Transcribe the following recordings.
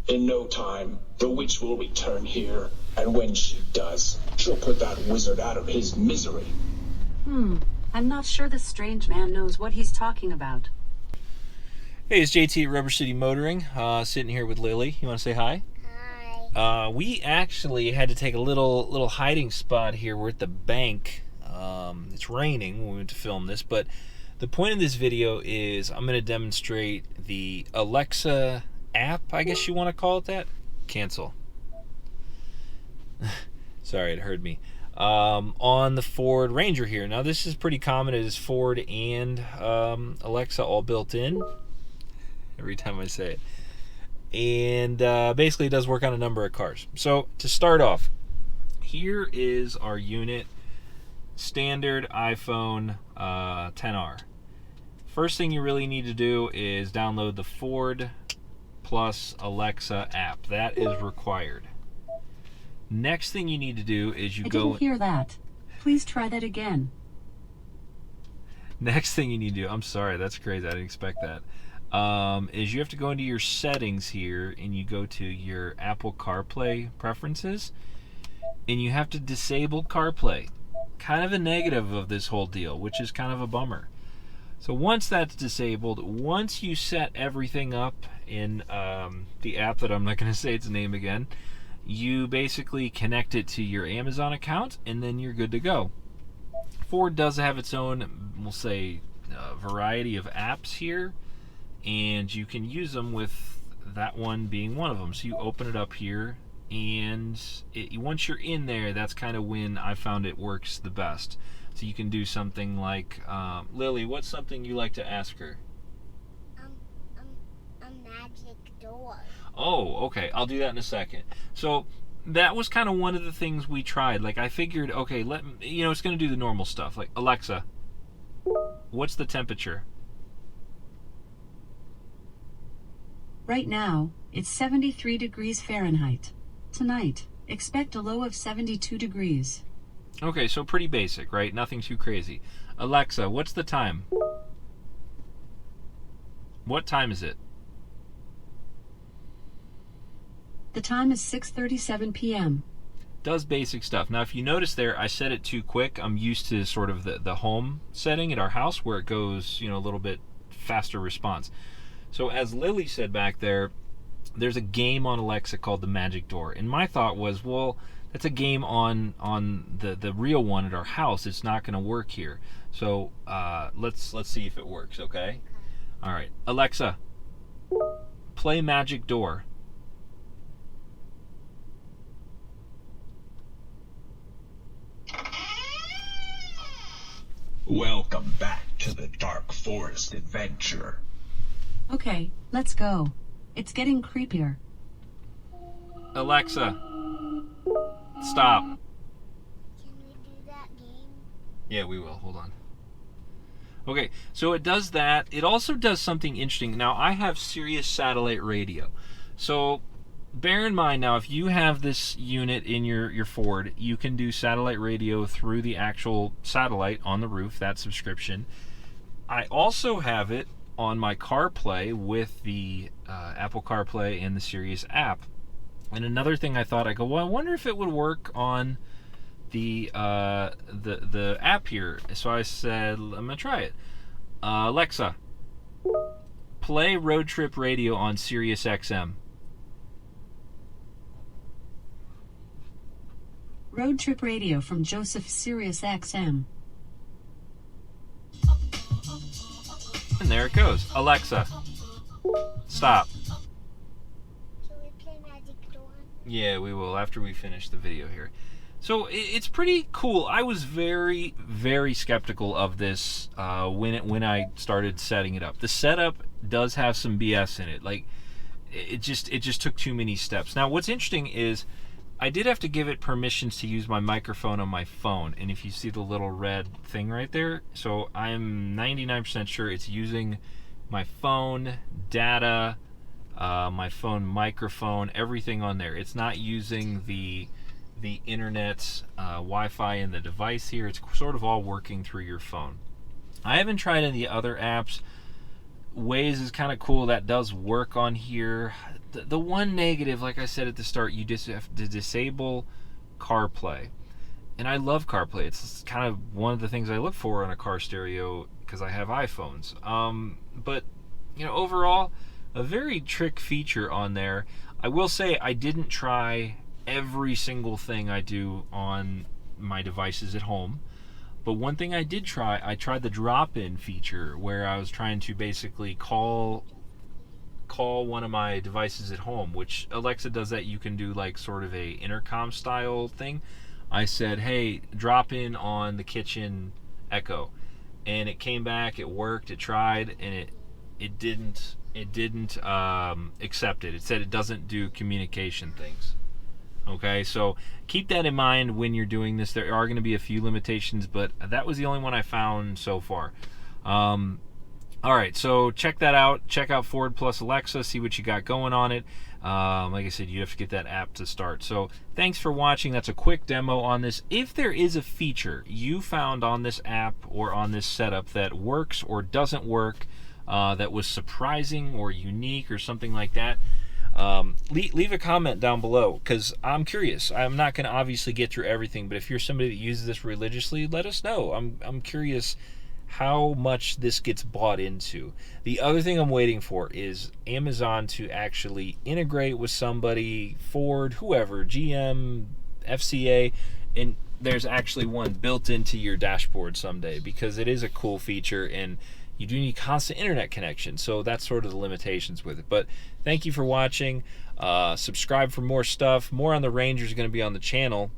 In no time, the witch will return here, and when she does, she'll put that wizard out of his misery. I'm not sure the strange man knows what he's talking about. Hey, it's JT at Rubber City Motoring, sitting here with Lily. You want to say hi? Hi. We actually had to take a little hiding spot here. We're at the bank. It's raining when we went to film this, but the point of this video is I'm going to demonstrate the Alexa app, I guess you want to call it that. Cancel. Sorry, it heard me. On the Ford Ranger here. Now, this is pretty common. It is Ford and Alexa all built in. Every time I say it. And basically, it does work on a number of cars. So, to start off, here is our unit. Standard iPhone 10R. First thing you really need to do is download the Ford Plus Alexa app. That is required. Next thing you need to do is I didn't hear that. Please try that again. Next thing you need to do, I'm sorry, that's crazy, I didn't expect that, is you have to go into your settings here and you go to your Apple CarPlay preferences and you have to disable CarPlay. Kind of a negative of this whole deal, which is kind of a bummer. So once that's disabled, once you set everything up in the app that I'm not going to say its name again, you basically connect it to your Amazon account and then you're good to go. Ford does have its own, we'll say, variety of apps here, and you can use them with that one being one of them. So you open it up here, and once you're in there, that's kind of when I found it works the best. So you can do something like, Lily, what's something you like to ask her? A magic door. Oh, okay. I'll do that in a second. So that was kind of one of the things we tried. Like, I figured, okay, it's going to do the normal stuff. Like, Alexa, what's the temperature? Right now, it's 73 degrees Fahrenheit. Tonight, expect a low of 72 degrees. Okay, so pretty basic, right? Nothing too crazy. Alexa, what's the time? What time is it? The time is 6:37 p.m. Does basic stuff. Now, if you notice there, I set it too quick. I'm used to sort of the home setting at our house where it goes, a little bit faster response. So as Lily said back there, there's a game on Alexa called the Magic Door. And my thought was, well, that's a game on the real one at our house. It's not going to work here. So let's see if it works, okay? All right. Alexa, play Magic Door. Welcome back to the Dark Forest adventure. Okay, let's go. It's getting creepier. Alexa, stop. Can we do that game? Yeah, we will. Hold on. Okay, so it does that. It also does something interesting. Now, I have Sirius satellite radio. So bear in mind now, if you have this unit in your Ford, you can do satellite radio through the actual satellite on the roof, that subscription. I also have it on my CarPlay with the Apple CarPlay and the Sirius app. And another thing I thought, I wonder if it would work on the app here. So I said, I'm gonna try it. Alexa, play Road Trip Radio on Sirius XM. Road Trip Radio from Joseph Sirius XM. And there it goes. Alexa, stop. Can we play Magic Door? Yeah, we will after we finish the video here. So it's pretty cool. I was very, very skeptical of this when I started setting it up. The setup does have some BS in it. Like it just took too many steps. Now, what's interesting is I did have to give it permissions to use my microphone on my phone, and if you see the little red thing right there, so I'm 99% sure it's using my phone data, my phone microphone, everything on there. It's not using the internet's Wi-Fi in the device here. It's sort of all working through your phone. I haven't tried any other apps. Waze is kind of cool. That does work on here. The one negative, like I said at the start, you just have to disable CarPlay. And I love CarPlay. It's kind of one of the things I look for in a car stereo because I have iPhones. But, overall, a very trick feature on there. I will say I didn't try every single thing I do on my devices at home. But one thing I did try, I tried the drop-in feature where I was trying to basically call one of my devices at home, which Alexa does that. You can do like sort of a intercom style thing. I said, hey, drop in on the kitchen Echo, and it came back, it worked, it tried, and it didn't accept it. It said it doesn't do communication things. Okay, so keep that in mind when you're doing this. There are going to be a few limitations, but that was the only one I found so far. All right, so check that out. Check out Ford Plus Alexa, see what you got going on it. Like I said, you have to get that app to start. So thanks for watching. That's a quick demo on this. If there is a feature you found on this app or on this setup that works or doesn't work, that was surprising or unique or something like that, leave a comment down below, because I'm curious. I'm not going to obviously get through everything, but if you're somebody that uses this religiously, let us know. I'm curious how much this gets bought into. The other thing I'm waiting for is Amazon to actually integrate with somebody, Ford, whoever, GM, FCA, and there's actually one built into your dashboard someday, because it is a cool feature and you do need constant internet connection. So that's sort of the limitations with it. But thank you for watching. Subscribe for more stuff. More on the Ranger is going to be on the channel.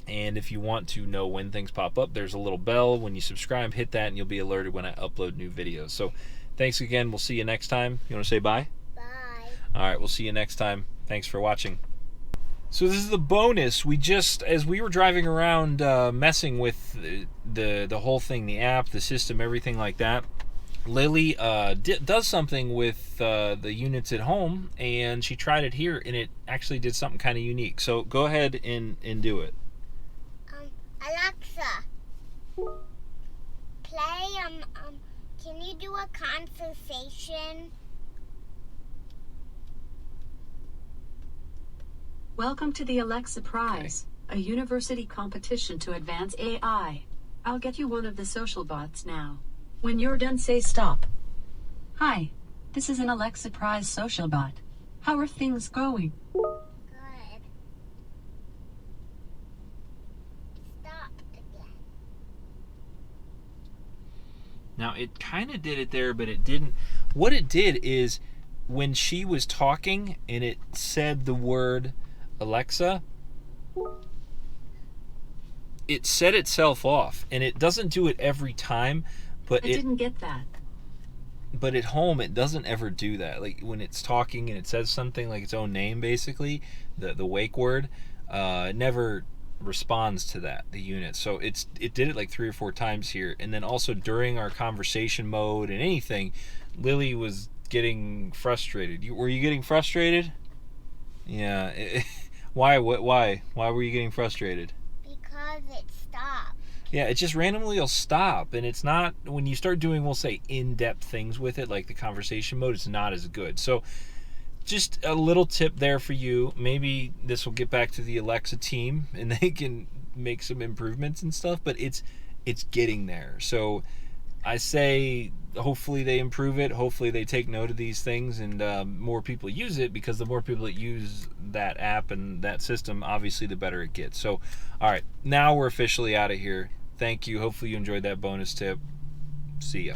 And if you want to know when things pop up, there's a little bell. When you subscribe, hit that and you'll be alerted when I upload new videos. So thanks again. We'll see you next time. You want to say bye? Bye. All right, we'll see you next time. Thanks for watching. So this is the bonus. We just, as we were driving around messing with the whole thing, the app, the system, everything like that, Lily does something with the units at home, and she tried it here, and it actually did something kind of unique. So go ahead and do it. Alexa, play, can you do a conversation? Welcome to the Alexa Prize, a university competition to advance AI. I'll get you one of the social bots now. When you're done, say stop. Hi, this is an Alexa Prize social bot. How are things going? Good. Stopped again. Now, it kind of did it there, but it didn't. What it did is when she was talking and it said the word Alexa, it set itself off, and it doesn't do it every time, but I didn't get that. But at home, it doesn't ever do that. Like when it's talking and it says something like its own name, basically, the wake word, it never responds to that, the unit. So it did it like 3 or 4 times here. And then also during our conversation mode and anything, Lily was getting frustrated. Were you getting frustrated? Yeah. Why were you getting frustrated? Because it stopped. Yeah, it just randomly will stop, and it's not, when you start doing, we'll say, in-depth things with it, like the conversation mode, it's not as good. So just a little tip there for you. Maybe this will get back to the Alexa team, and they can make some improvements and stuff, but it's getting there. So I say hopefully they improve it. Hopefully they take note of these things, and more people use it, because the more people that use that app and that system, obviously the better it gets. So, all right, now we're officially out of here. Thank you. Hopefully you enjoyed that bonus tip. See ya.